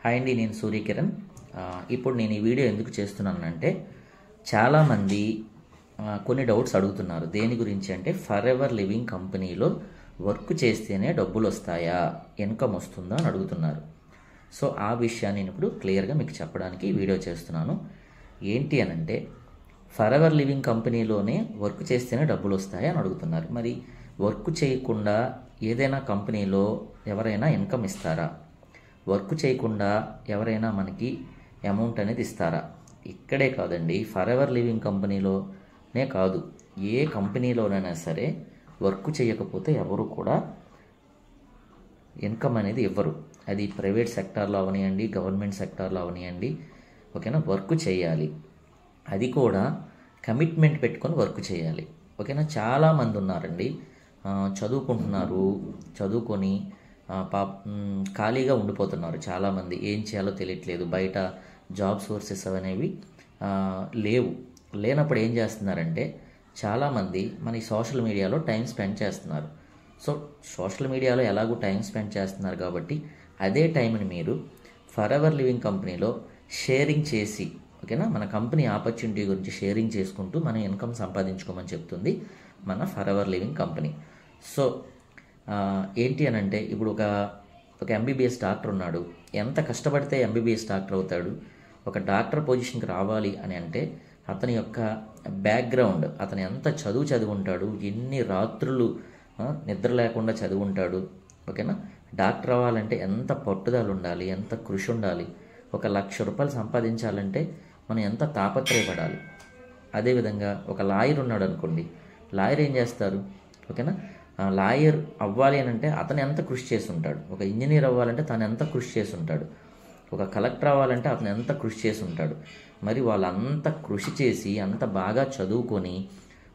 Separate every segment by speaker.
Speaker 1: Hi అండి, నేను సూర్యకిరణ్. ఇప్పుడు నేను ఈ వీడియో ఎందుకు చేస్తున్నానంటే, చాలామంది కొన్ని డౌట్స్ అడుగుతున్నారు. దేని గురించి అంటే, ఫర్ ఎవర్ లివింగ్ కంపెనీలో వర్క్ చేస్తేనే డబ్బులు వస్తాయా, ఇన్కమ్ వస్తుందా అని అడుగుతున్నారు. సో ఆ విషయాన్ని నేను ఇప్పుడు క్లియర్గా మీకు చెప్పడానికి ఈ వీడియో చేస్తున్నాను. ఏంటి అనంటే, ఫర్ ఎవర్ లివింగ్ కంపెనీలోనే వర్క్ చేస్తేనే డబ్బులు వస్తాయా అని అడుగుతున్నారు. మరి వర్క్ చేయకుండా ఏదైనా కంపెనీలో ఎవరైనా ఇన్కమ్ ఇస్తారా? వర్క్ చేయకుండా ఎవరైనా మనకి అమౌంట్ అనేది ఇస్తారా? ఇక్కడే కాదండి, ఫర్ ఎవర్ లివింగ్ కంపెనీలోనే కాదు, ఏ కంపెనీలోనైనా సరే వర్క్ చేయకపోతే ఎవరు కూడా ఇన్కమ్ అనేది ఇవ్వరు. అది ప్రైవేట్ సెక్టార్లో అవనియండి, గవర్నమెంట్ సెక్టార్లో అవనియండి, ఓకేనా. వర్క్ చేయాలి, అది కూడా కమిట్మెంట్ పెట్టుకొని వర్క్ చేయాలి, ఓకేనా. చాలామంది ఉన్నారండి, చదువుకుంటున్నారు, చదువుకొని ఖాళీగా ఉండిపోతున్నారు. చాలామంది ఏం చేయాలో తెలియట్లేదు, బయట జాబ్ సోర్సెస్ అనేవి లేనప్పుడు ఏం చేస్తున్నారంటే, చాలామంది మన సోషల్ మీడియాలో టైం స్పెండ్ చేస్తున్నారు. సో సోషల్ మీడియాలో ఎలాగో టైం స్పెండ్ చేస్తున్నారు కాబట్టి అదే టైంని మీరు ఫర్ ఎవర్ లివింగ్ కంపెనీలో షేరింగ్ చేసి, ఓకేనా, మన కంపెనీ ఆపర్చునిటీ గురించి షేరింగ్ చేసుకుంటూ మనం ఇన్కమ్ సంపాదించుకోమని చెప్తుంది మన for ever Living company. So ఏంటి అని అంటే, ఇప్పుడు ఒక ఎంబీబీఎస్ డాక్టర్ ఉన్నాడు. ఎంత కష్టపడితే ఎంబీబీఎస్ డాక్టర్ అవుతాడు? ఒక డాక్టర్ పొజిషన్కి రావాలి అని అంటే అతని యొక్క బ్యాక్గ్రౌండ్, అతను ఎంత చదివి ఉంటాడు, ఎన్ని రాత్రులు నిద్ర లేకుండా చదివి ఉంటాడు, ఓకేనా. డాక్టర్ అవ్వాలంటే ఎంత పట్టుదల ఉండాలి, ఎంత కృషి ఉండాలి. 1,00,000 రూపాయలు సంపాదించాలంటే మనం ఎంత తాపత్రయపడాలి. అదేవిధంగా ఒక లాయర్ ఉన్నాడు అనుకోండి, లాయర్ ఏం చేస్తారు, ఓకేనా. లాయర్ అవ్వాలి అని అంటే అతను ఎంత కృషి చేసి ఉంటాడు. ఒక ఇంజనీర్ అవ్వాలంటే తను ఎంత కృషి చేసి ఉంటాడు. ఒక కలెక్టర్ అవ్వాలంటే అతను ఎంత కృషి చేసి ఉంటాడు. మరి వాళ్ళంత కృషి చేసి అంత బాగా చదువుకొని,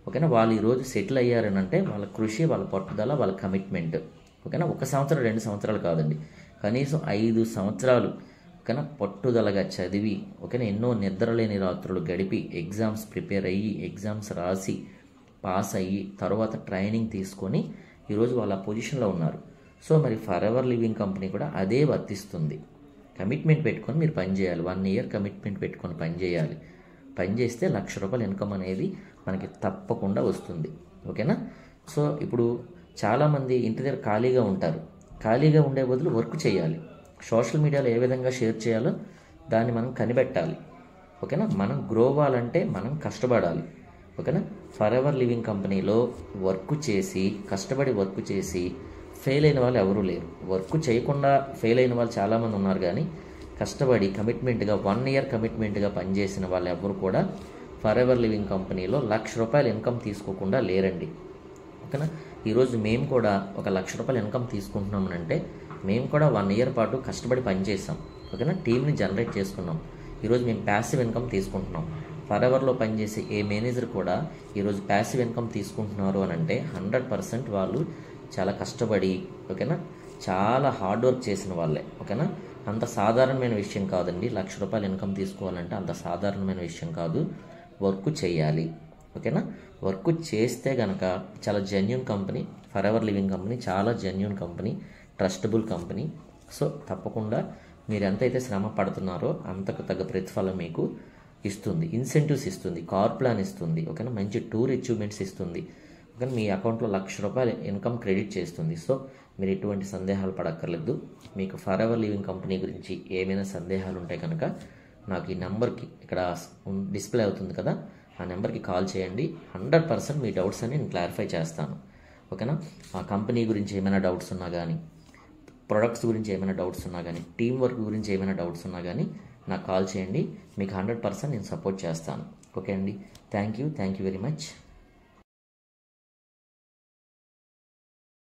Speaker 1: ఓకేనా, వాళ్ళు ఈరోజు సెటిల్ అయ్యారని అంటే వాళ్ళ కృషి, వాళ్ళ పట్టుదల, వాళ్ళ కమిట్మెంట్, ఓకేనా. 1 సంవత్సరం 2 సంవత్సరాలు కాదండి, కనీసం 5 సంవత్సరాలు, ఓకేనా, పట్టుదలగా చదివి, ఓకేనా, ఎన్నో నిద్రలేని రాత్రులు గడిపి ఎగ్జామ్స్ ప్రిపేర్ అయ్యి, ఎగ్జామ్స్ రాసి పాస్ అయ్యి, తర్వాత ట్రైనింగ్ తీసుకొని ఈరోజు వాళ్ళ పొజిషన్లో ఉన్నారు. సో మరి ఫర్ ఎవర్ లివింగ్ కంపెనీ కూడా అదే వర్తిస్తుంది. కమిట్మెంట్ పెట్టుకొని మీరు పని చేయాలి. 1 ఇయర్ కమిట్మెంట్ పెట్టుకొని పని చేయాలి. పని చేస్తే 1,00,000 రూపాయల ఇన్కమ్ అనేది మనకి తప్పకుండా వస్తుంది, ఓకేనా. సో ఇప్పుడు చాలామంది ఇంటి దగ్గర ఖాళీగా ఉంటారు. ఖాళీగా ఉండే బదులు వర్క్ చేయాలి. సోషల్ మీడియాలో ఏ విధంగా షేర్ చేయాలో దాన్ని మనం కనిపెట్టాలి, ఓకేనా. మనం గ్రో అవ్వాలంటే మనం కష్టపడాలి, ఓకేనా. ఫర్ ఎవర్ లివింగ్ కంపెనీలో వర్క్ చేసి, కష్టపడి వర్క్ చేసి ఫెయిల్ అయిన వాళ్ళు ఎవరూ లేరు. వర్క్ చేయకుండా ఫెయిల్ అయిన వాళ్ళు చాలామంది ఉన్నారు, కానీ కష్టపడి కమిట్మెంట్గా 1 ఇయర్ కమిట్మెంట్గా పనిచేసిన వాళ్ళు ఎవరు కూడా ఫర్ ఎవర్ లివింగ్ కంపెనీలో 1,00,000 రూపాయల ఇన్కమ్ తీసుకోకుండా లేరండి, ఓకేనా. ఈరోజు మేము కూడా 1,00,000 రూపాయల ఇన్కమ్ తీసుకుంటున్నామనంటే మేము కూడా 1 ఇయర్ పాటు కష్టపడి పనిచేసాం, ఓకేనా. టీంని జనరేట్ చేసుకున్నాం. ఈరోజు మేము ప్యాసివ్ ఇన్కమ్ తీసుకుంటున్నాం. ఫర్ ఎవర్లో పనిచేసే ఏ మేనేజర్ కూడా ఈరోజు ప్యాసివ్ ఇన్కమ్ తీసుకుంటున్నారు అని అంటే 100% వాళ్ళు చాలా కష్టపడి, ఓకేనా, చాలా హార్డ్ వర్క్ చేసిన వాళ్ళే, ఓకేనా. అంత సాధారణమైన విషయం కాదండి. 1,00,000 రూపాయలు ఇన్కమ్ తీసుకోవాలంటే అంత సాధారణమైన విషయం కాదు. వర్క్ చేయాలి, ఓకేనా. వర్క్ చేస్తే కనుక చాలా genuine company Forever Living company, చాలా genuine company, trustable company. So తప్పకుండా మీరు ఎంతైతే శ్రమ పడుతున్నారో అంతకు తగ్గ ప్రతిఫలం మీకు ఇస్తుంది. ఇన్సెంటివ్స్ ఇస్తుంది, కార్ ప్లాన్ ఇస్తుంది, ఓకేనా. మంచి టూర్ అచీవ్మెంట్స్ ఇస్తుంది, ఓకేనా. మీ అకౌంట్లో 1,00,000 రూపాయలు ఇన్కమ్ క్రెడిట్ చేస్తుంది. సో మీరు ఎటువంటి సందేహాలు పడక్కర్లేదు. మీకు ఫర్ ఎవర్ లివింగ్ కంపెనీ గురించి ఏమైనా సందేహాలు ఉంటే కనుక నాకు ఈ నెంబర్కి, ఇక్కడ డిస్ప్లే అవుతుంది కదా, ఆ నెంబర్కి కాల్ చేయండి. 100% మీ డౌట్స్ అని నేను క్లారిఫై చేస్తాను, ఓకేనా. ఆ కంపెనీ గురించి ఏమైనా డౌట్స్ ఉన్నా కానీ, ప్రొడక్ట్స్ గురించి ఏమైనా డౌట్స్ ఉన్నా కానీ, టీం వర్క్ గురించి ఏమైనా డౌట్స్ ఉన్నా కానీ నాకు కాల్ చేయండి. మీకు 100% నేను సపోర్ట్ చేస్తాను, ఓకే అండి. Thank you very much.